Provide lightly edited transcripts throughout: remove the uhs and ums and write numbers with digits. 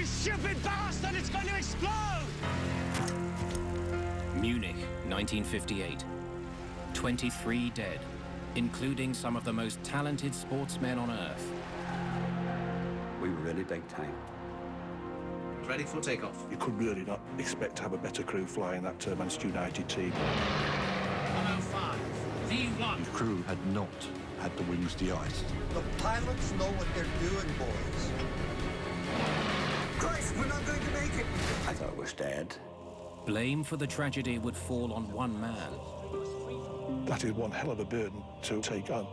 You stupid bastard! It's going to explode! Munich, 1958. 23 dead, including some of the most talented sportsmen on Earth. We were really big time. Ready for takeoff. You could really not expect to have a better crew flying that Manchester United team. 105, V1. The crew had not had the wings de-iced. The pilots know what they're doing, boys. Christ, we're not going to make it. I thought it was dead. Blame for the tragedy would fall on one man. That is one hell of a burden to take on.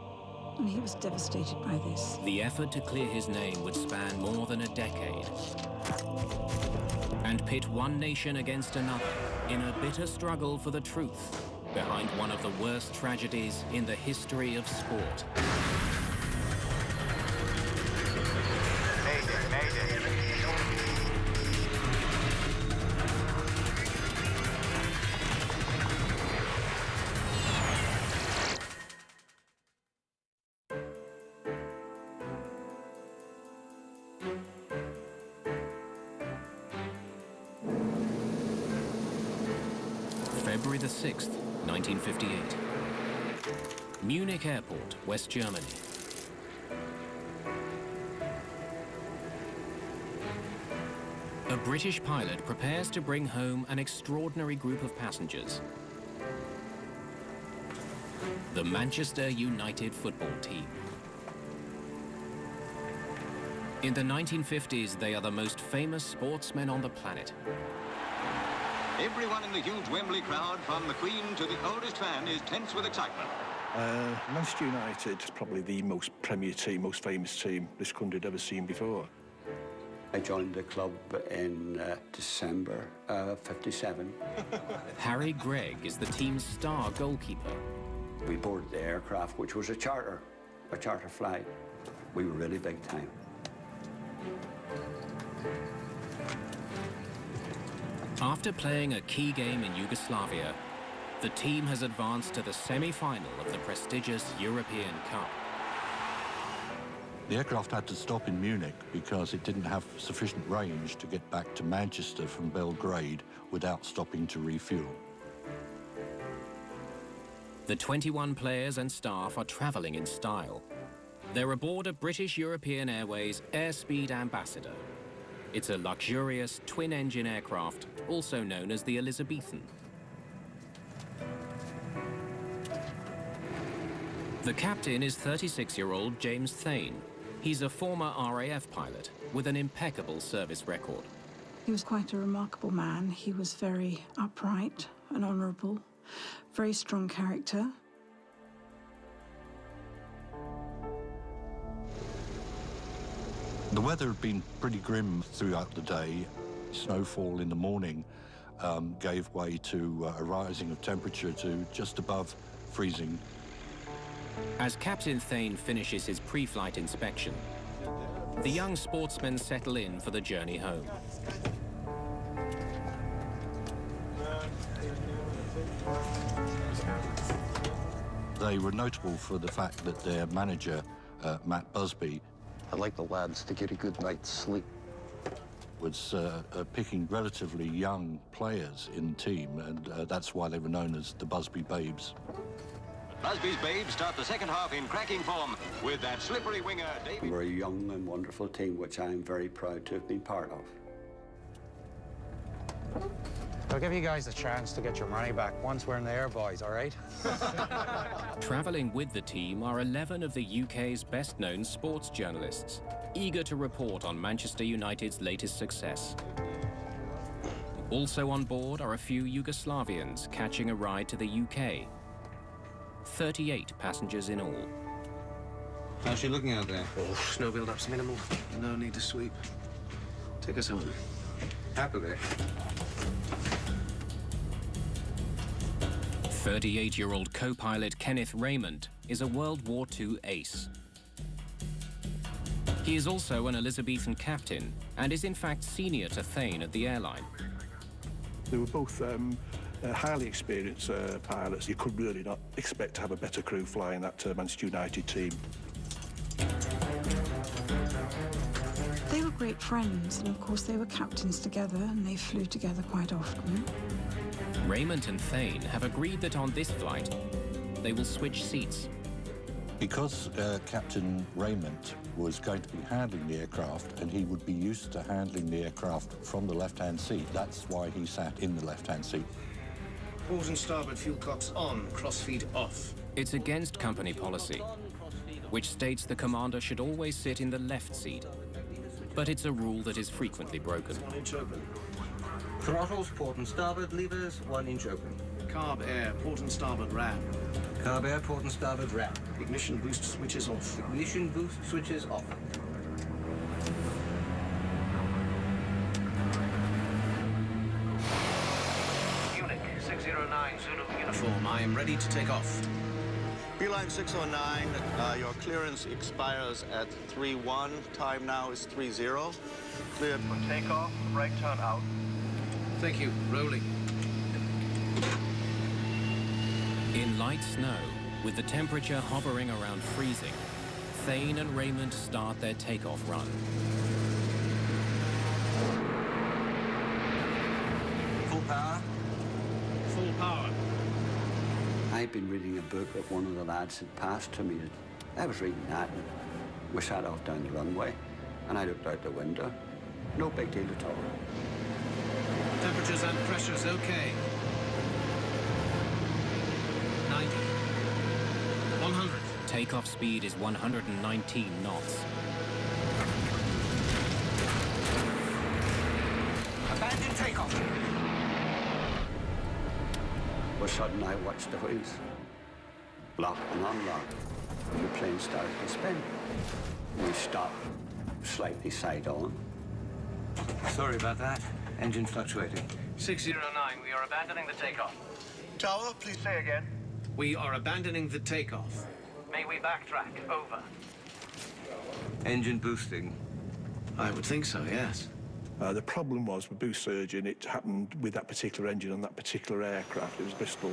And he was devastated by this. The effort to clear his name would span more than a decade and pit one nation against another in a bitter struggle for the truth behind one of the worst tragedies in the history of sport. Mayday, Mayday. February the 6th, 1958. Munich Airport, West Germany. A British pilot prepares to bring home an extraordinary group of passengers. The Manchester United football team. In the 1950s, they are the most famous sportsmen on the planet. Everyone in the huge Wembley crowd, from the Queen to the oldest fan, is tense with excitement. Manchester United is probably the most premier team, most famous team this country had ever seen before. I joined the club in December '57. Harry Gregg is the team's star goalkeeper. We boarded the aircraft, which was a charter flight. We were really big time. After playing a key game in Yugoslavia, the team has advanced to the semi-final of the prestigious European Cup. The aircraft had to stop in Munich because it didn't have sufficient range to get back to Manchester from Belgrade without stopping to refuel. The 21 players and staff are travelling in style. They're aboard a British European Airways Airspeed Ambassador. It's a luxurious twin-engine aircraft, also known as the Elizabethan. The captain is 36-year-old James Thane. He's a former RAF pilot with an impeccable service record. He was quite a remarkable man. He was very upright and honourable, very strong character. The weather had been pretty grim throughout the day. Snowfall in the morning gave way to a rising of temperature to just above freezing. As Captain Thane finishes his pre-flight inspection, the young sportsmen settle in for the journey home. They were notable for the fact that their manager, Matt Busby, I'd like the lads to get a good night's sleep. was picking relatively young players in the team, and that's why they were known as the Busby Babes. Busby's Babes start the second half in cracking form with that slippery winger, David. We're a young and wonderful team, which I'm very proud to have been part of. I'll give you guys a chance to get your money back once we're in the air, boys, all right? Travelling with the team are 11 of the UK's best-known sports journalists, eager to report on Manchester United's latest success. Also on board are a few Yugoslavians catching a ride to the UK. 38 passengers in all. How's she looking out there? Oh, snow build-up's minimal. No need to sweep. Take us home. Happily. 38-year-old co-pilot Kenneth Raymond is a World War II ace. He is also an Elizabethan captain and is in fact senior to Thane at the airline. They were both highly experienced pilots. You could really not expect to have a better crew flying that Manchester United team. They were great friends, and of course they were captains together and they flew together quite often. Raymond and Thane have agreed that on this flight, they will switch seats. Because Captain Raymond was going to be handling the aircraft and he would be used to handling the aircraft from the left-hand seat, that's why he sat in the left-hand seat. Port and starboard fuel cocks on, crossfeed off. It's against company policy, which states the commander should always sit in the left seat. But it's a rule that is frequently broken. 1 inch open. Throttles, port and starboard levers, 1 inch open. Carb air, port and starboard ram. Carb air, port and starboard ram. Ignition boost switches off. Ignition boost switches off. Munich, 609, Zulu uniform. I am ready to take off. Beeline 609, your clearance expires at 3-1. Time now is 3-0. Cleared for takeoff. Right turn out. Thank you. Rolling. In light snow, with the temperature hovering around freezing, Thane and Raymond start their takeoff run. Full power. Full power. I'd been reading a book that one of the lads had passed to me. I was reading that, and we sat off down the runway, and I looked out the window. No big deal at all. Temperatures and pressures okay. 90. 100. Takeoff speed is 119 knots. Abandon takeoff. All of a sudden, I watched the wheels lock and unlock, and the plane started to spin. We stopped, slightly side on. Sorry about that. Engine fluctuating. 609, we are abandoning the takeoff. Tower, please say again. We are abandoning the takeoff. May we backtrack? Over. Engine boosting. I would think so, yes. The problem was with boost surging, it happened with that particular engine on that particular aircraft. It was Bristol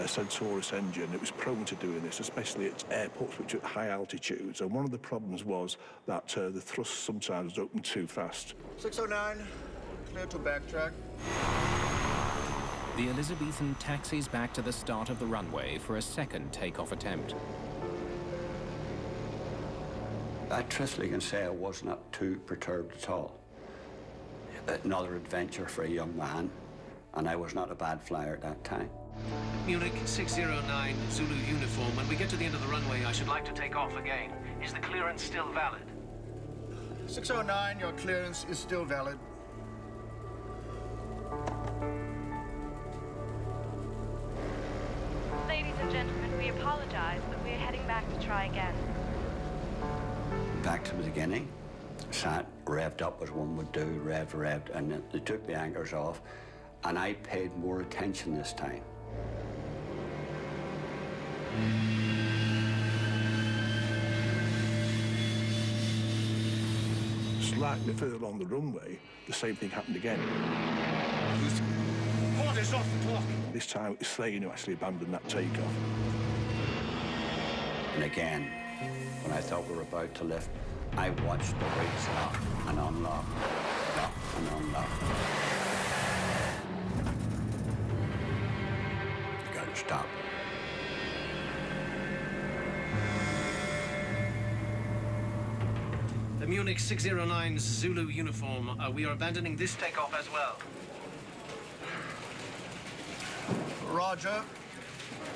Centaurus engine. It was prone to doing this, especially at airports which are at high altitudes. And one of the problems was that the thrust sometimes was open too fast. 609, clear to backtrack. The Elizabethan taxis back to the start of the runway for a second takeoff attempt. I truthfully can say I was not too perturbed at all. Another adventure for a young man, and I was not a bad flyer at that time. Munich 609, Zulu uniform. When we get to the end of the runway, I should like to take off again. Is the clearance still valid? 609, your clearance is still valid. Ladies and gentlemen, we apologize, but we are heading back to try again. Back to the beginning. Sat, revved up as one would do, revved, and then they took the anchors off, and I paid more attention this time. Slightly further along the runway, the same thing happened again. Port is off the clock. This time it was Thane who actually abandoned that takeoff. And again, when I thought we were about to lift, I watched the brakes lock and unlock, lock and unlock. You gotta stop. The Munich 609 Zulu uniform. We are abandoning this takeoff as well. Roger.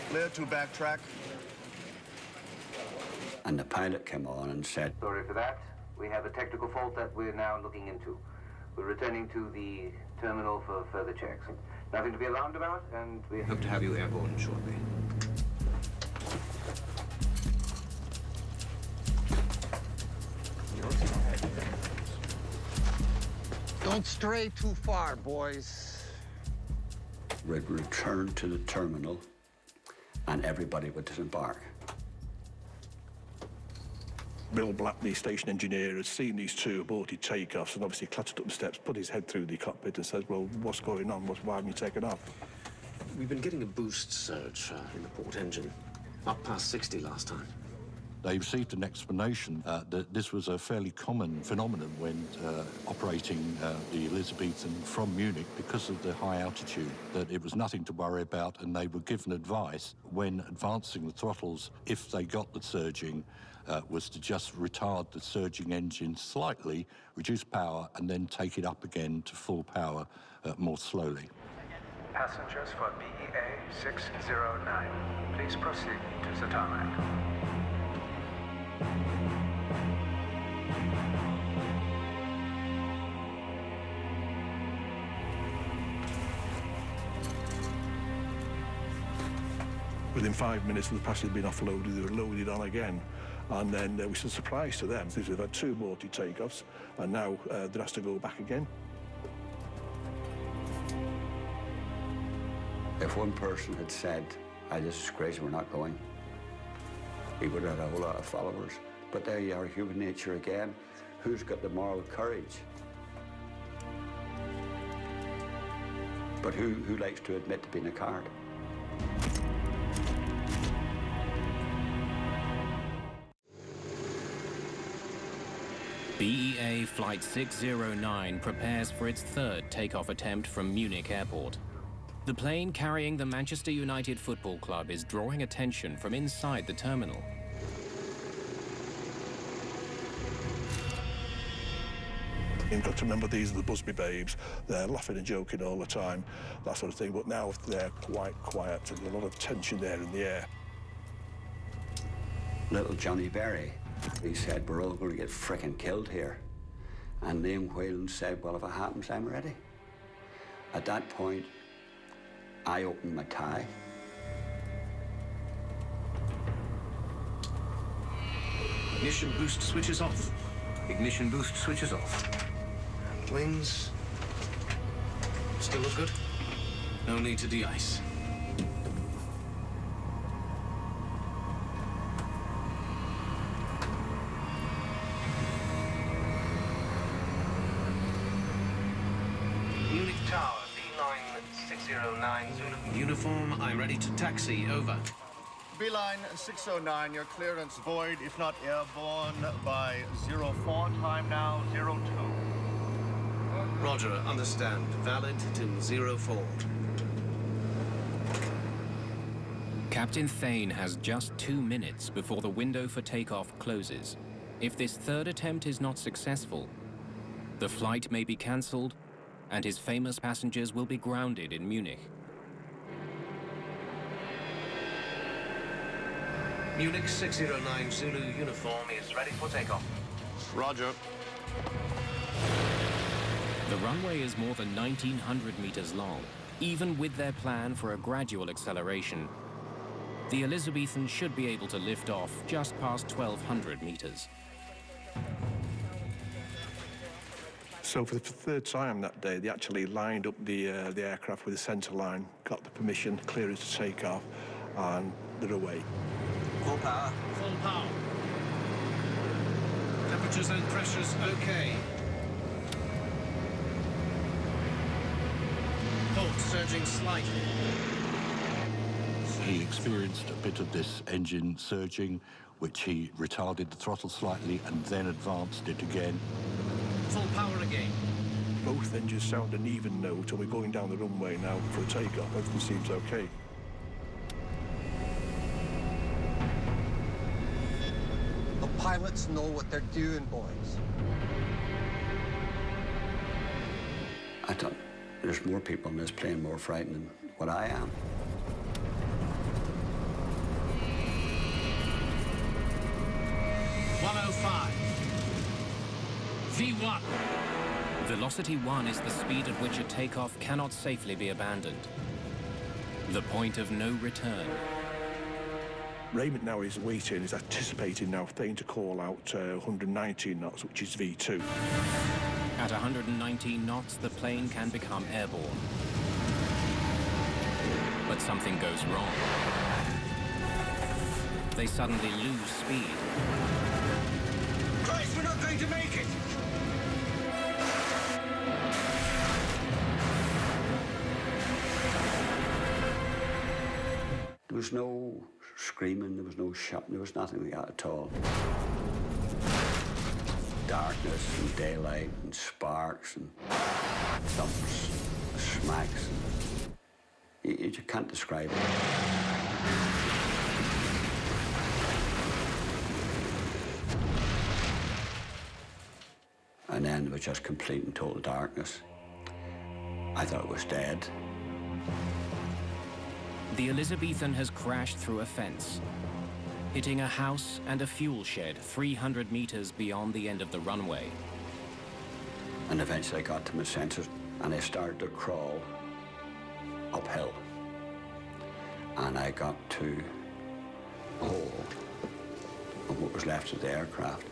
Clear to backtrack. And the pilot came on and said, Sorry for that. We have a technical fault that we're now looking into. We're returning to the terminal for further checks. Nothing to be alarmed about, and we Hope to have you airborne shortly. Don't stray too far, boys. we'd return to the terminal and everybody would disembark. Bill Black, the station engineer, had seen these two aborted takeoffs and obviously clattered up the steps, put his head through the cockpit and said, well, what's going on? Why haven't you taken off? We've been getting a boost surge in the port engine. Up past 60 last time. They received an explanation that this was a fairly common phenomenon when operating the Elizabethan from Munich because of the high altitude, that it was nothing to worry about, and they were given advice when advancing the throttles, if they got the surging, was to just retard the surging engine slightly, reduce power, and then take it up again to full power more slowly. Passengers for BEA 609, please proceed to the tarmac. Within 5 minutes of the passengers being offloaded, they were loaded on again. And then it was a surprise to them. They've had 2 more takeoffs, and now they has to go back again. If one person had said, this is crazy, we're not going, he would have had a whole lot of followers. But there you are, human nature again. Who's got the moral courage? But who likes to admit to being a coward? BEA Flight 609 prepares for its 3rd takeoff attempt from Munich Airport. The plane carrying the Manchester United Football Club is drawing attention from inside the terminal. You've got to remember, these are the Busby babes. They're laughing and joking all the time, that sort of thing. But now they're quite quiet, and there's a lot of tension there in the air. Little Johnny Berry, he said, we're all going to get frickin' killed here. And Liam Whelan said, well, if it happens, I'm ready. At that point, I opened my tie. Ignition boost switches off. Ignition boost switches off. Wings still look good. No need to de-ice. Munich Tower, Beeline 609 Zulu. Uniform, I'm ready to taxi. Over. Beeline 609, your clearance void, if not airborne, by 04, time now 02. Roger, understand. Valid till 04. Captain Thane has just 2 minutes before the window for takeoff closes. If this 3rd attempt is not successful, the flight may be cancelled and his famous passengers will be grounded in Munich. Munich 609 Zulu uniform is ready for takeoff. Roger. The runway is more than 1,900 meters long. Even with their plan for a gradual acceleration, the Elizabethan should be able to lift off just past 1,200 meters. So for the 3rd time that day, they actually lined up the aircraft with the centre line, got the permission, clearance to take off, and they're away. Full power. Full power. Temperatures and pressures okay. Port surging slightly. He experienced a bit of this engine surging, which he retarded the throttle slightly and then advanced it again. Full power again. Both engines sound an even note, and we're going down the runway now for a takeoff. Everything seems okay. The pilots know what they're doing, boys. I thought, there's more people in this plane more frightened than what I am. V1. Velocity 1 is the speed at which a takeoff cannot safely be abandoned. The point of no return. Raymond now is waiting, is anticipating now Thane to call out 119 knots, which is V2. At 119 knots, the plane can become airborne. But something goes wrong. They suddenly lose speed. Christ, we're not going to make it! There was no screaming, there was no shouting, there was nothing like that at all. Darkness and daylight and sparks and thumps, smacks. You can't describe it. And then it was just complete and total darkness. I thought it was dead. The Elizabethan has crashed through a fence, hitting a house and a fuel shed 300 meters beyond the end of the runway. And eventually I got to my senses and I started to crawl uphill. And I got to a hole of what was left of the aircraft.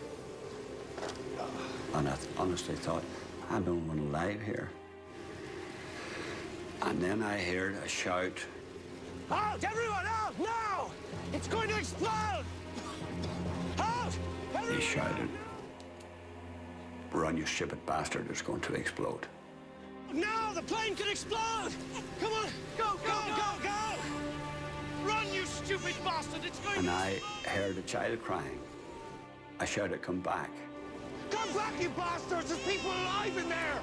And I honestly thought, I'm the only one alive here. And then I heard a shout. Out! Everyone out! Now! It's going to explode! Out! Everyone He shouted, run, you stupid bastard, it's going to explode. Now! The plane could explode! Come on! Go, go, go, go! Run, you stupid bastard! It's going to And I heard a child crying. I shouted, come back. Come back, you bastards! There's people alive in there!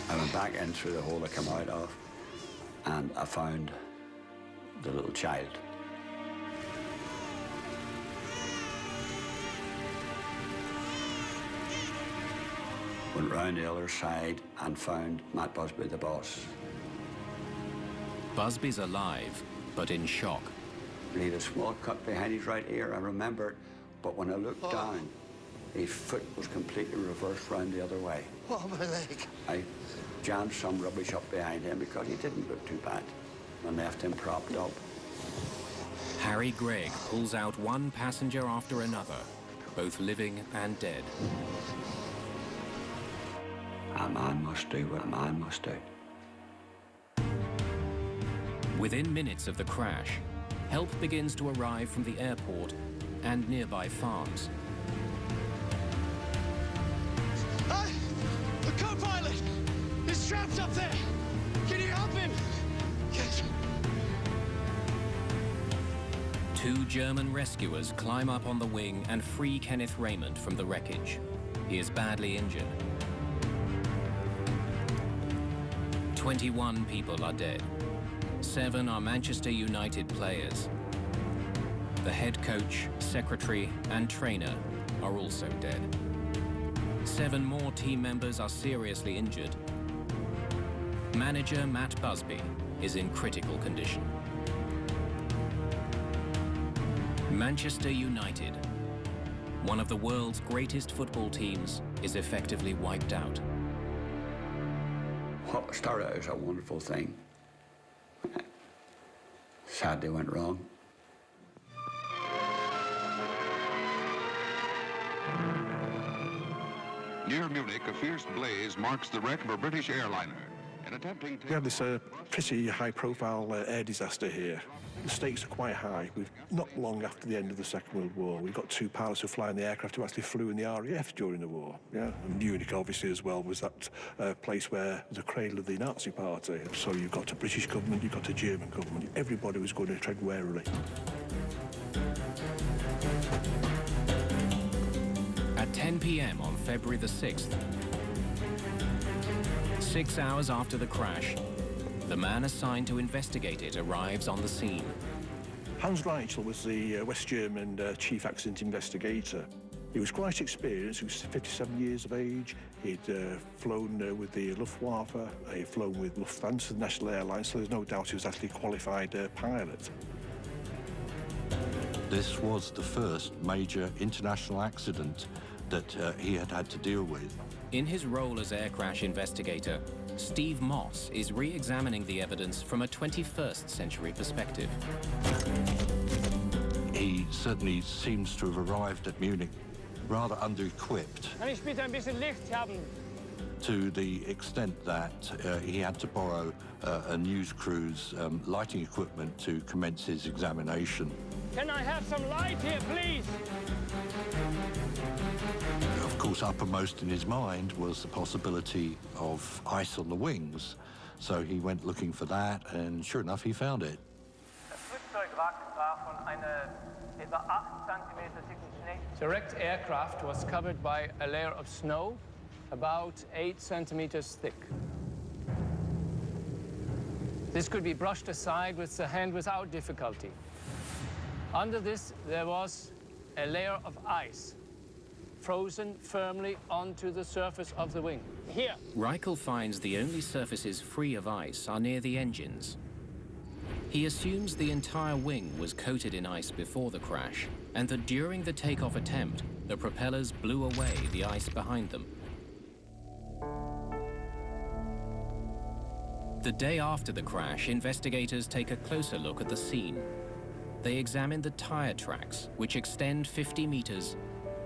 I went back in through the hole I came out of, and I found the little child. Went round the other side and found Matt Busby, the boss. Busby's alive, but in shock. He had a small cut behind his right ear, I remember it, but when I looked down, his foot was completely reversed round the other way. Oh, my leg. I jammed some rubbish up behind him because he didn't look too bad and left him propped up. Harry Gregg pulls out one passenger after another, both living and dead. A man must do what a man must do. Within minutes of the crash, help begins to arrive from the airport and nearby farms. The co-pilot is trapped up there. Can you help him? Yes. Two German rescuers climb up on the wing and free Kenneth Raymond from the wreckage. He is badly injured. 21 people are dead. 7 are Manchester United players. The head coach, secretary, and trainer are also dead. 7 more team members are seriously injured. Manager Matt Busby is in critical condition. Manchester United, one of the world's greatest football teams, is effectively wiped out. What started out as a wonderful thing sadly went wrong. Near Munich, a fierce blaze marks the wreck of a British airliner. In attempting to... We had this pretty high-profile air disaster here. The stakes are quite high. We've not long after the end of the Second World War, we've got 2 pilots who fly in the aircraft who actually flew in the RAF during the war. Yeah, and Munich, obviously, as well, was that place where the cradle of the Nazi Party. So you've got a British government, you've got a German government. Everybody was going to tread warily. At 10 p.m. on February the 6th, 6 hours after the crash, the man assigned to investigate it arrives on the scene. Hans Reichel was the West German chief accident investigator. He was quite experienced. He was 57 years of age. He'd flown with the Luftwaffe. He'd flown with Lufthansa, the national airline, so there's no doubt he was actually a qualified pilot. This was the first major international accident that he had had to deal with. In his role as air crash investigator, Steve Moss is re-examining the evidence from a 21st century perspective. He certainly seems to have arrived at Munich rather under-equipped, Kann ich bitte ein bisschen Licht haben? to the extent that he had to borrow a news crew's lighting equipment to commence his examination. Can I have some light here, please? Of course, uppermost in his mind was the possibility of ice on the wings. So he went looking for that, and sure enough, he found it. Das Flugzeugwrack war von einer etwa 8 cm dicken Schnee. The wrecked aircraft was covered by a layer of snow about 8 centimeters thick. This could be brushed aside with the hand without difficulty. Under this, there was a layer of ice, frozen firmly onto the surface of the wing. Here. Reichel finds the only surfaces free of ice are near the engines. He assumes the entire wing was coated in ice before the crash, and that during the takeoff attempt, the propellers blew away the ice behind them. The day after the crash, investigators take a closer look at the scene. They examine the tire tracks, which extend 50 meters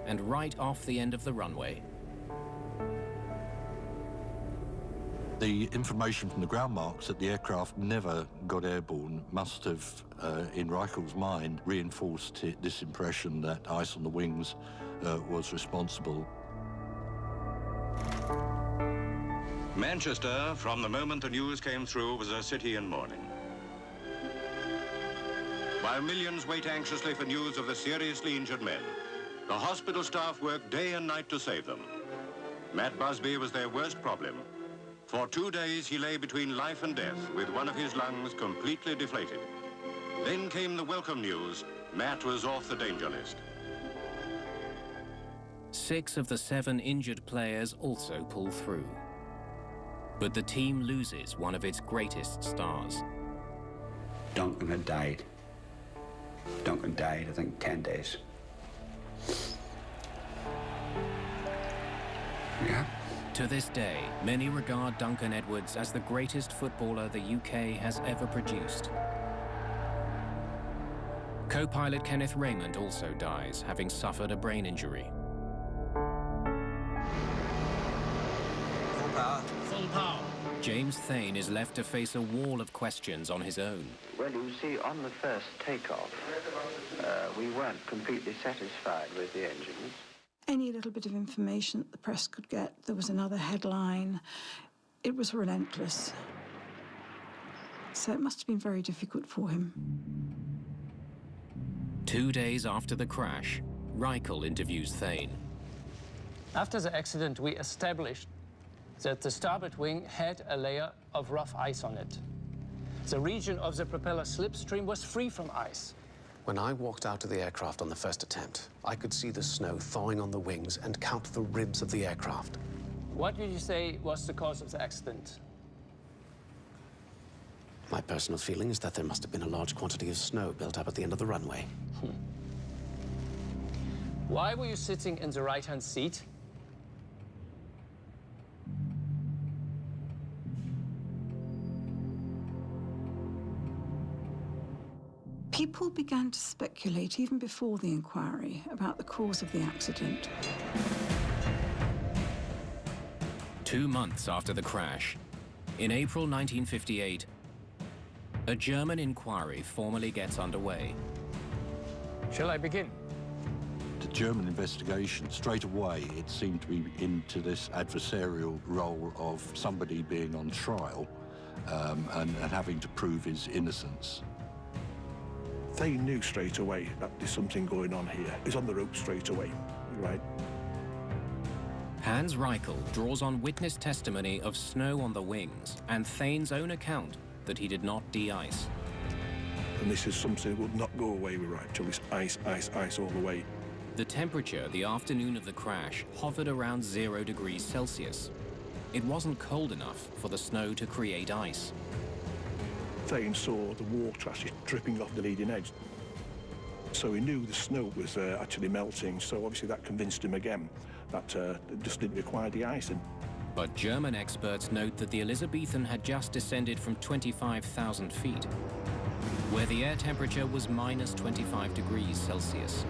and right off the end of the runway. The information from the ground marks that the aircraft never got airborne must have, in Reichel's mind, reinforced this impression that ice on the wings was responsible. Manchester, from the moment the news came through, was a city in mourning. While millions wait anxiously for news of the seriously injured men, the hospital staff worked day and night to save them. Matt Busby was their worst problem. For 2 days, he lay between life and death with one of his lungs completely deflated. Then came the welcome news. Matt was off the danger list. 6 of the 7 injured players also pull through. But the team loses one of its greatest stars. Duncan had died. Duncan died, I think, 10 days. Yeah. To this day, many regard Duncan Edwards as the greatest footballer the UK has ever produced. Co-pilot Kenneth Raymond also dies, having suffered a brain injury. Full power. Full power. James Thane is left to face a wall of questions on his own. Well, you see, on the first takeoff, we weren't completely satisfied with the engines. Any little bit of information that the press could get, there was another headline. It was relentless. So it must have been very difficult for him. 2 days after the crash, Reichel interviews Thane. After the accident, we established that the starboard wing had a layer of rough ice on it. The region of the propeller slipstream was free from ice. When I walked out of the aircraft on the first attempt, I could see the snow thawing on the wings and count the ribs of the aircraft. What did you say was the cause of the accident? My personal feeling is that there must have been a large quantity of snow built up at the end of the runway. Why were you sitting in the right-hand seat? People began to speculate, even before the inquiry, about the cause of the accident. 2 months after the crash, in April 1958, a German inquiry formally gets underway. Shall I begin? The German investigation, straight away, it seemed to be into this adversarial role of somebody being on trial and having to prove his innocence. They knew straight away that there's something going on here. He's on the rope straight away, right? Hans Reichel draws on witness testimony of snow on the wings and Thane's own account that he did not de-ice. And this is something that would not go away with Reichel. It's ice, ice, ice all the way. The temperature the afternoon of the crash hovered around 0 degrees Celsius. It wasn't cold enough for the snow to create ice. Thane saw the water actually dripping off the leading edge. So he knew the snow was actually melting, so obviously that convinced him again that it just didn't require de-icing. But German experts note that the Elizabethan had just descended from 25,000 feet, where the air temperature was minus 25 degrees Celsius.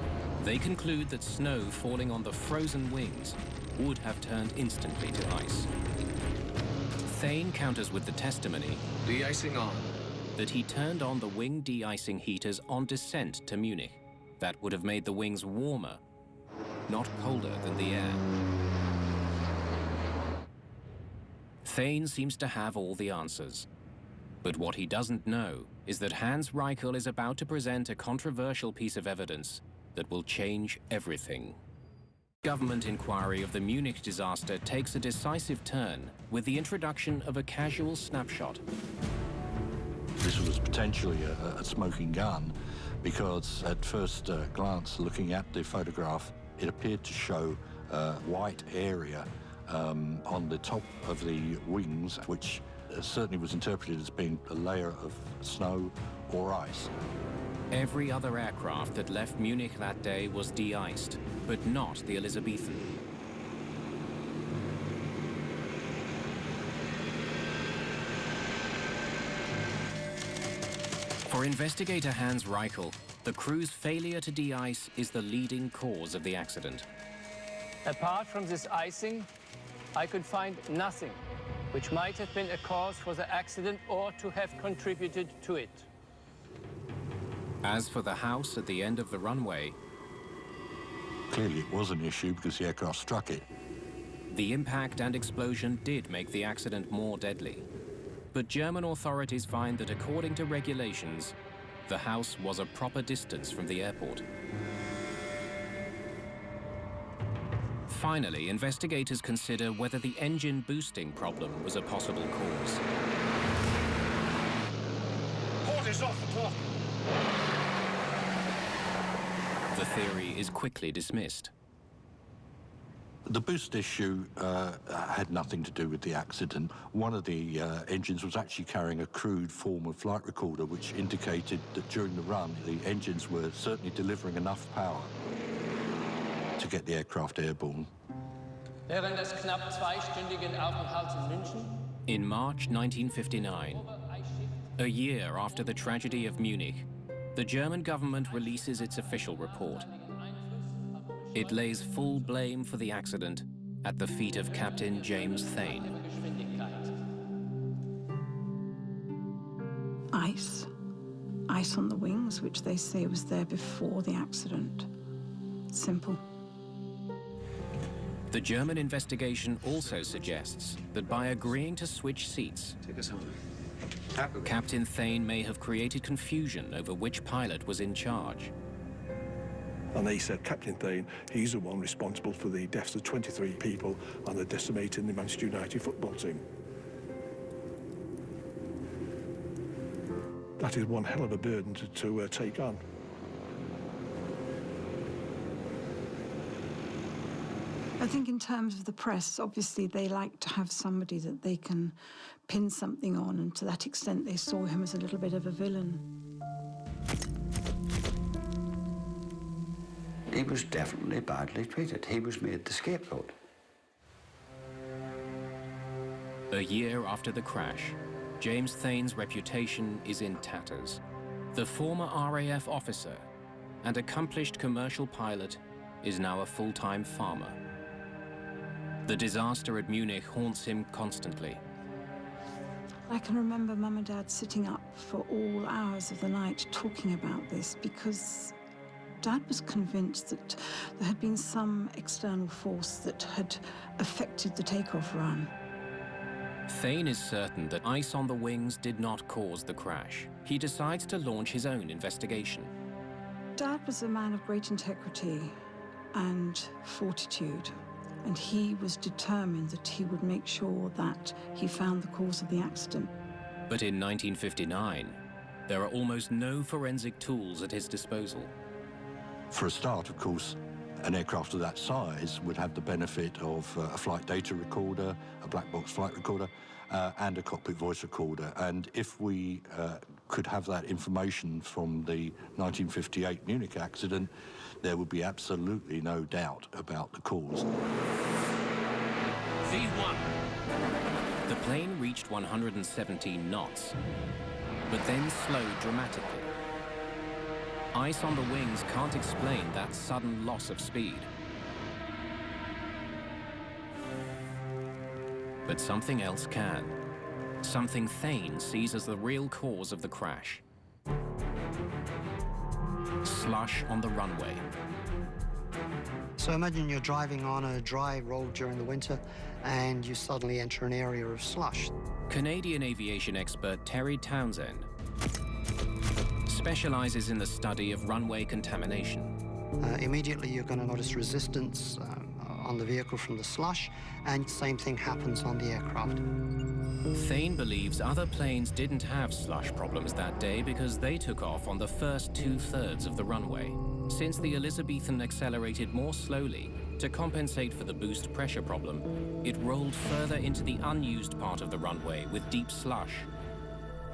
They conclude that snow falling on the frozen wings would have turned instantly to ice. Thane counters with the testimony De-icing on. that he turned on the wing de-icing heaters on descent to Munich. That would have made the wings warmer, not colder than the air. Thane seems to have all the answers. But what he doesn't know is that Hans Reichel is about to present a controversial piece of evidence that will change everything. Government inquiry of the Munich disaster takes a decisive turn with the introduction of a casual snapshot. This was potentially a smoking gun because at first glance, looking at the photograph, it appeared to show a white area on the top of the wings, which certainly was interpreted as being a layer of snow or ice. Every other aircraft that left Munich that day was de-iced, but not the Elizabethan. For investigator Hans Reichel, the crew's failure to de-ice is the leading cause of the accident. Apart from this icing, I could find nothing which might have been a cause for the accident or to have contributed to it. As for the house at the end of the runway, clearly it was an issue because the aircraft struck it. The impact and explosion did make the accident more deadly. But German authorities find that according to regulations, the house was a proper distance from the airport. Finally, investigators consider whether the engine boosting problem was a possible cause. Port is off the clock. The theory is quickly dismissed. The boost issue had nothing to do with the accident. One of the engines was actually carrying a crude form of flight recorder, which indicated that during the run, the engines were certainly delivering enough power to get the aircraft airborne. Während des knapp zweistündigen Aufenthalts in München, in March 1959, a year after the tragedy of Munich, the German government releases its official report. It lays full blame for the accident at the feet of Captain James Thane. Ice. Ice on the wings, which they say was there before the accident. Simple. The German investigation also suggests that by agreeing to switch seats, Captain Thane may have created confusion over which pilot was in charge. And they said, Captain Thane, he's the one responsible for the deaths of 23 people and the decimating the Manchester United football team. That is one hell of a burden to take on. I think in terms of the press, obviously they like to have somebody that they can pin something on, and to that extent they saw him as a little bit of a villain. He was definitely badly treated. He was made the scapegoat. A year after the crash, James Thane's reputation is in tatters. The former RAF officer and accomplished commercial pilot is now a full-time farmer. The disaster at Munich haunts him constantly. I can remember Mum and Dad sitting up for all hours of the night talking about this, because Dad was convinced that there had been some external force that had affected the takeoff run. Thane is certain that ice on the wings did not cause the crash. He decides to launch his own investigation. Dad was a man of great integrity and fortitude, and he was determined that he would make sure that he found the cause of the accident. But in 1959, there are almost no forensic tools at his disposal. For a start, of course, an aircraft of that size would have the benefit of a flight data recorder, a black box flight recorder, and a cockpit voice recorder. And if we could have that information from the 1958 Munich accident, there would be absolutely no doubt about the cause. V1. The plane reached 117 knots, but then slowed dramatically. Ice on the wings can't explain that sudden loss of speed. But something else can. Something Thane sees as the real cause of the crash. Slush on the runway. So imagine you're driving on a dry road during the winter and you suddenly enter an area of slush. Canadian aviation expert Terry Townsend specializes in the study of runway contamination. Immediately you're going to notice resistance on the vehicle from the slush, and the same thing happens on the aircraft. Thane believes other planes didn't have slush problems that day because they took off on the first 2/3 of the runway. Since the Elizabethan accelerated more slowly to compensate for the boost pressure problem, it rolled further into the unused part of the runway with deep slush.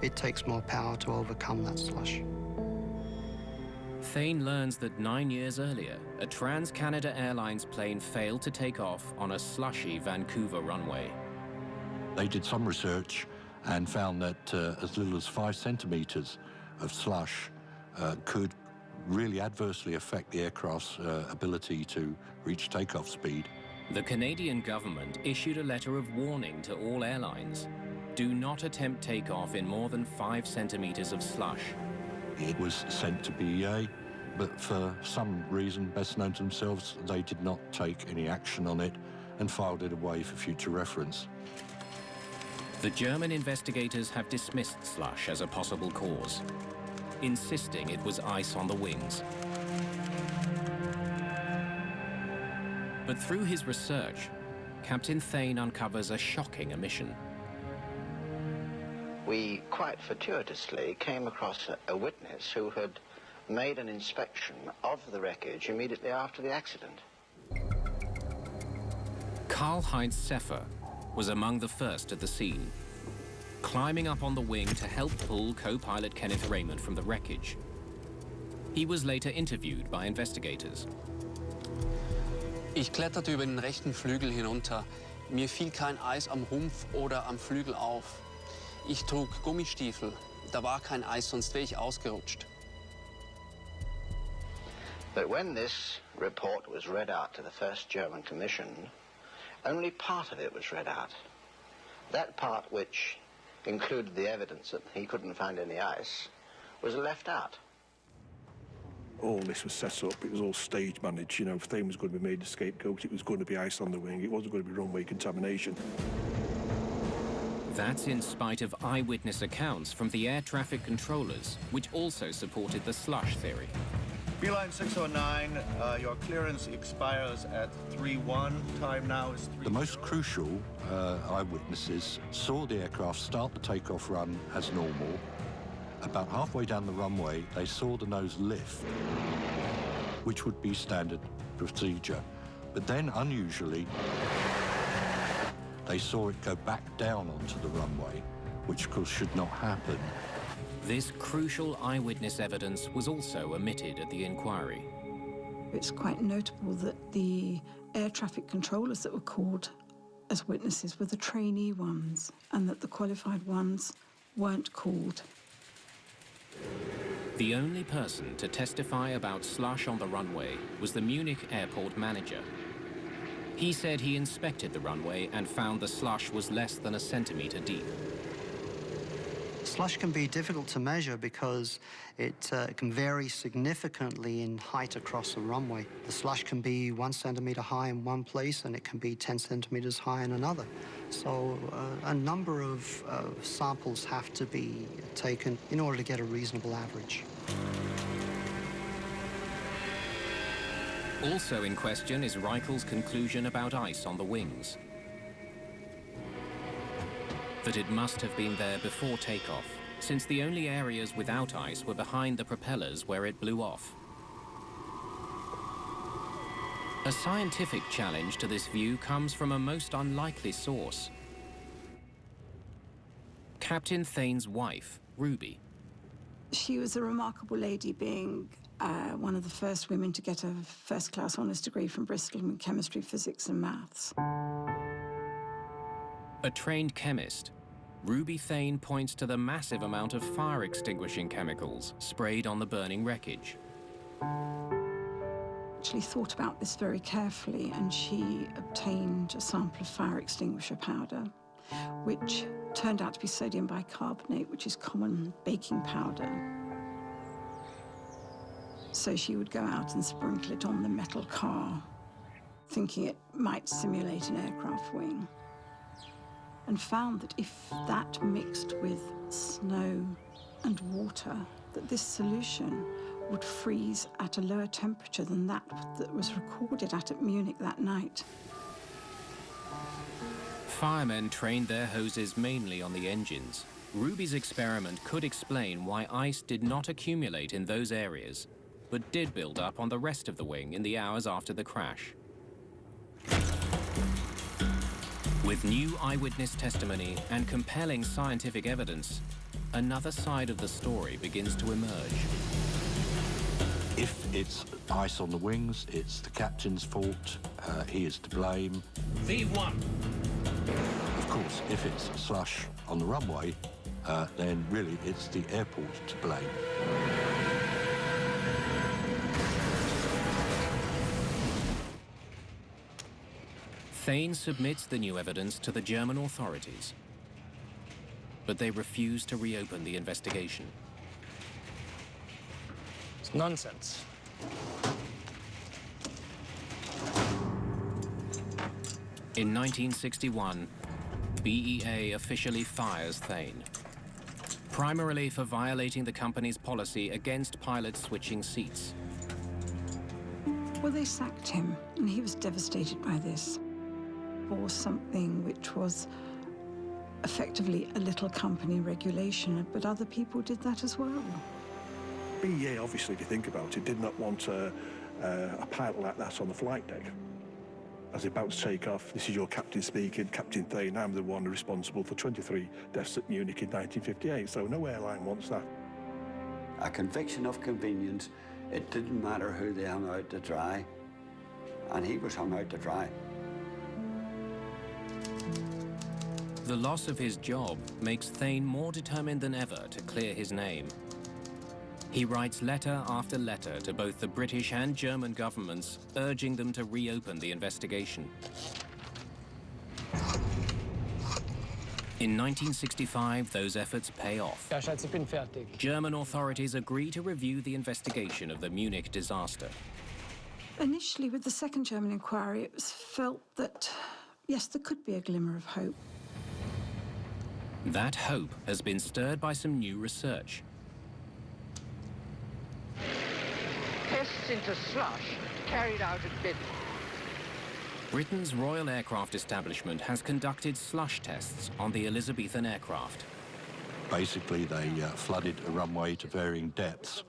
It takes more power to overcome that slush. Thane learns that 9 years earlier, a Trans-Canada Airlines plane failed to take off on a slushy Vancouver runway. They did some research and found that as little as 5 centimeters of slush could really adversely affect the aircraft's ability to reach takeoff speed. The Canadian government issued a letter of warning to all airlines. Do not attempt takeoff in more than 5 centimeters of slush. It was sent to BEA, but for some reason, best known to themselves, they did not take any action on it and filed it away for future reference. The German investigators have dismissed slush as a possible cause, insisting it was ice on the wings. But through his research, Captain Thane uncovers a shocking omission. We quite fortuitously came across a witness who had made an inspection of the wreckage immediately after the accident. Karl-Heinz Seffer was among the first at the scene, climbing up on the wing to help pull co-pilot Kenneth Raymond from the wreckage. He was later interviewed by investigators. Ich kletterte über den rechten Flügel hinunter. Mir fiel kein Eis am Rumpf oder am Flügel auf. Ich trug Gummistiefel. Da war kein Eis, sonst wäre ich ausgerutscht. But when this report was read out to the first German commission, only part of it was read out. That part which included the evidence that he couldn't find any ice was left out. All this was set up, it was all stage managed, you know, if Thane was going to be made a scapegoat, it was going to be ice on the wing, it wasn't going to be runway contamination. That's in spite of eyewitness accounts from the air traffic controllers, which also supported the slush theory. Beeline 609, your clearance expires at 3:1. Time now is 3:0. The most crucial eyewitnesses saw the aircraft start the takeoff run as normal. About halfway down the runway, they saw the nose lift, which would be standard procedure. But then, unusually, they saw it go back down onto the runway, which of course should not happen. This crucial eyewitness evidence was also omitted at the inquiry. It's quite notable that the air traffic controllers that were called as witnesses were the trainee ones, and that the qualified ones weren't called. The only person to testify about slush on the runway was the Munich airport manager. He said he inspected the runway and found the slush was less than a centimeter deep. Slush can be difficult to measure because it can vary significantly in height across the runway. The slush can be 1 centimeter high in one place and it can be 10 centimeters high in another. So a number of samples have to be taken in order to get a reasonable average. Also in question is Reichel's conclusion about ice on the wings. That it must have been there before takeoff, since the only areas without ice were behind the propellers where it blew off. A scientific challenge to this view comes from a most unlikely source. Captain Thane's wife, Ruby. She was a remarkable lady, being one of the first women to get a first-class honours degree from Bristol in chemistry, physics and maths. A trained chemist, Ruby Thane points to the massive amount of fire-extinguishing chemicals sprayed on the burning wreckage. Actually thought about this very carefully, and she obtained a sample of fire extinguisher powder, which turned out to be sodium bicarbonate, which is common baking powder. So she would go out and sprinkle it on the metal car thinking it might simulate an aircraft wing, and found that if that mixed with snow and water, that this solution would freeze at a lower temperature than that was recorded at Munich that night. Firemen trained their hoses mainly on the engines. Ruby's experiment could explain why ice did not accumulate in those areas, but did build up on the rest of the wing in the hours after the crash. With new eyewitness testimony and compelling scientific evidence, another side of the story begins to emerge. If it's ice on the wings, it's the captain's fault. He is to blame. V1. Of course, if it's slush on the runway, then really it's the airport to blame. Thane submits the new evidence to the German authorities, but they refuse to reopen the investigation. It's nonsense. In 1961, BEA officially fires Thane, primarily for violating the company's policy against pilots switching seats. Well, they sacked him, and he was devastated by this, for something which was effectively a little company regulation, but other people did that as well. BEA, obviously, if you think about it, did not want a pilot like that on the flight deck. As they're about to take off, this is your captain speaking, Captain Thane, I'm the one responsible for 23 deaths at Munich in 1958, so no airline wants that. A conviction of convenience, it didn't matter who they hung out to dry, and he was hung out to dry. The loss of his job makes Thane more determined than ever to clear his name. He writes letter after letter to both the British and German governments, urging them to reopen the investigation. In 1965, those efforts pay off. Ja, Schatz, ich bin fertig. German authorities agree to review the investigation of the Munich disaster. Initially, with the second German inquiry, it was felt that, yes, there could be a glimmer of hope. That hope has been stirred by some new research. Tests into slush carried out at Bidden. Britain's Royal Aircraft Establishment has conducted slush tests on the Elizabethan aircraft. Basically, they flooded a runway to varying depths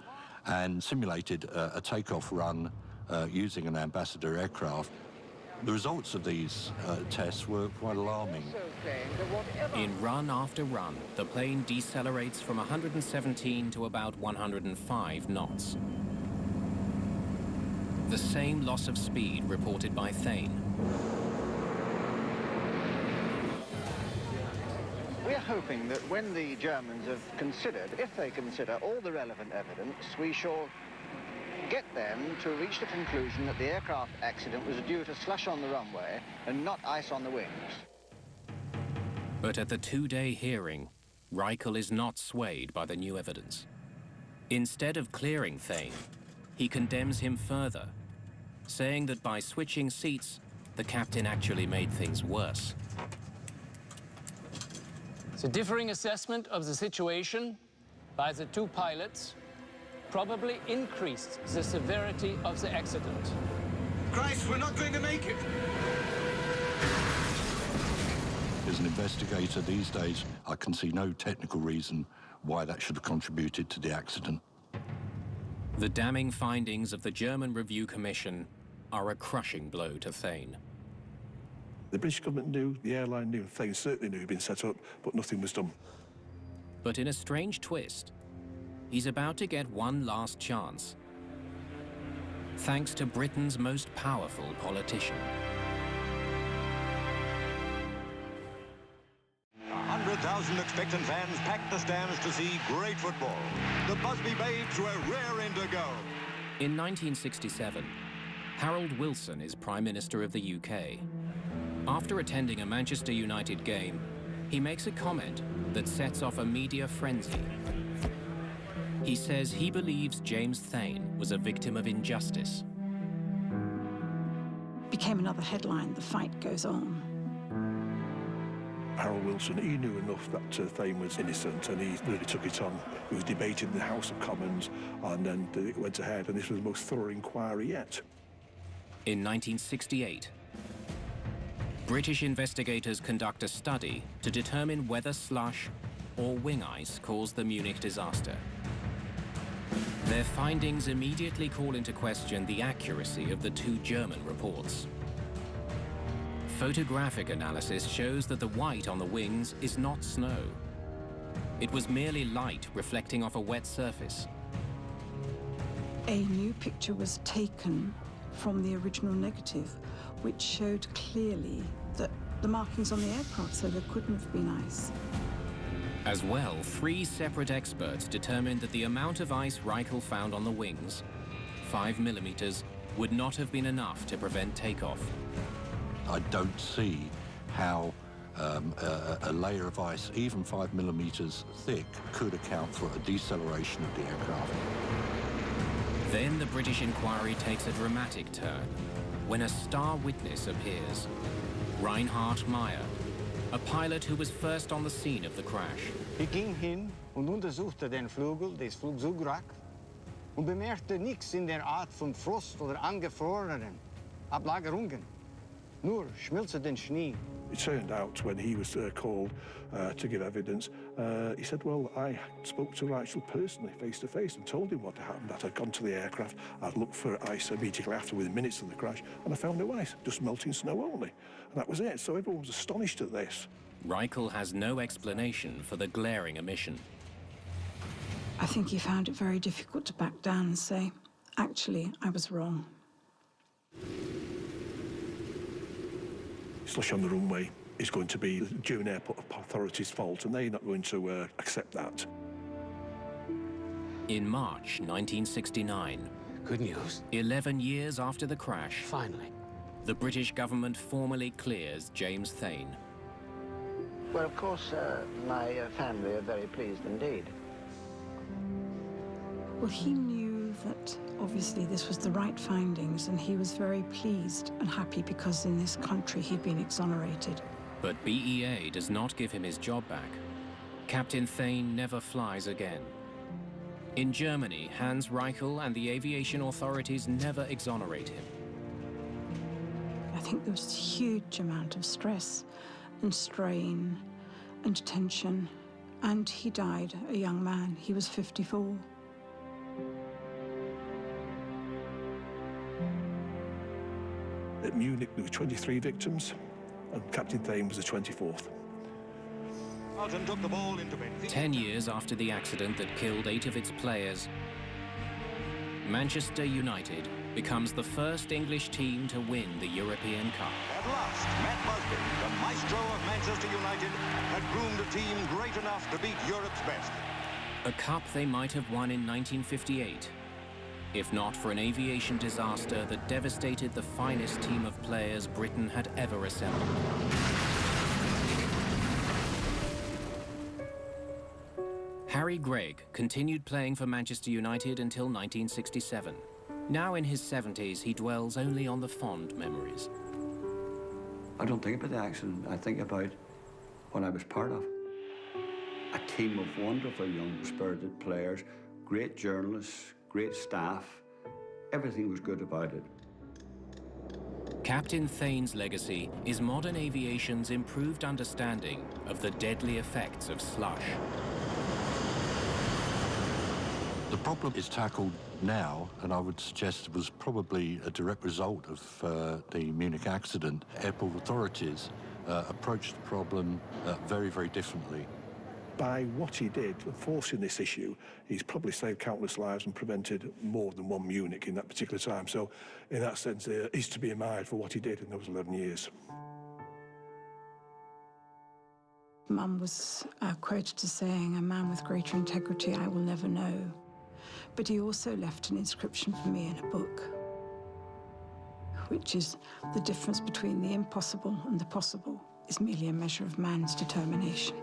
and simulated a takeoff run using an Ambassador aircraft. The results of these tests were quite alarming. In run after run, the plane decelerates from 117 to about 105 knots. The same loss of speed reported by Thane. We're hoping that when the Germans have considered, if they consider all the relevant evidence, we shall get them to reach the conclusion that the aircraft accident was due to slush on the runway and not ice on the wings. But at the two-day hearing, Reichel is not swayed by the new evidence. Instead of clearing Thane, he condemns him further, saying that by switching seats, the captain actually made things worse. The differing assessment of the situation by the two pilots probably increased the severity of the accident. Christ, we're not going to make it! As an investigator these days, I can see no technical reason why that should have contributed to the accident. The damning findings of the German Review Commission are a crushing blow to Thane. The British government knew, the airline knew, Thane certainly knew he'd been set up, but nothing was done. But in a strange twist, he's about to get one last chance, thanks to Britain's most powerful politician. 100,000 expectant fans packed the stands to see great football. The Busby Babes were raring to go. In 1967, Harold Wilson is Prime Minister of the UK. After attending a Manchester United game, he makes a comment that sets off a media frenzy. He says he believes James Thane was a victim of injustice. became another headline, "The fight goes on." Harold Wilson, he knew enough that Thane was innocent, and he really took it on. It was debated in the House of Commons, and then it went ahead, and this was the most thorough inquiry yet. In 1968, British investigators conduct a study to determine whether slush or wing ice caused the Munich disaster. Their findings immediately call into question the accuracy of the two German reports. Photographic analysis shows that the white on the wings is not snow. It was merely light reflecting off a wet surface. A new picture was taken from the original negative, which showed clearly that the markings on the aircraft, so there couldn't have been ice. As well, 3 separate experts determined that the amount of ice Reichel found on the wings, 5 millimeters, would not have been enough to prevent takeoff. I don't see how a layer of ice, even 5 millimeters thick, could account for a deceleration of the aircraft. Then the British inquiry takes a dramatic turn when a star witness appears, Reinhard Meyer, a pilot who was first on the scene of the crash. Ich ging hin und untersuchte den Flügel des Flugzeugwracks und bemerkte nichts in der Art von Frost oder angefrorenen Ablagerungen, nur schmelzenden Schnee. It turned out when he was called to give evidence, he said, well, I spoke to Reichel personally, face to face, and told him what had happened, that I'd gone to the aircraft, I'd looked for ice immediately after, within minutes of the crash, and I found no ice, just melting snow only. And that was it, so everyone was astonished at this. Reichel has no explanation for the glaring omission. I think he found it very difficult to back down and say, actually, I was wrong. Slush on the runway is going to be the German airport authorities' fault, and they're not going to accept that. In March 1969, good news, 11 years after the crash, finally, the British government formally clears James Thane. Well, of course, my family are very pleased indeed. Well, he knew that obviously this was the right findings, and he was very pleased and happy because in this country he'd been exonerated. But BEA does not give him his job back. Captain Thane never flies again. In Germany, Hans Reichel and the aviation authorities never exonerate him. I think there was a huge amount of stress and strain and tension, and he died a young man. He was 54. At Munich, there were 23 victims, and Captain Thane was the 24th. Took the ball into 10 years after the accident that killed 8 of its players, Manchester United becomes the first English team to win the European Cup. At last, Matt Busby, the maestro of Manchester United, had groomed a team great enough to beat Europe's best. A cup they might have won in 1958, if not for an aviation disaster that devastated the finest team of players Britain had ever assembled. Harry Gregg continued playing for Manchester United until 1967. Now in his 70s, he dwells only on the fond memories. I don't think about the accident. I think about what I was part of. A team of wonderful young, spirited players, great journalists, great staff. Everything was good about it. Captain Thane's legacy is modern aviation's improved understanding of the deadly effects of slush. The problem is tackled now, and I would suggest it was probably a direct result of the Munich accident. Airport authorities approached the problem very, very differently. By what he did, forcing this issue, he's probably saved countless lives and prevented more than one Munich in that particular time. So, in that sense, he's to be admired for what he did in those 11 years. Mum was quoted as saying, "A man with greater integrity I will never know." But he also left an inscription for me in a book, which is the difference between the impossible and the possible is merely a measure of man's determination.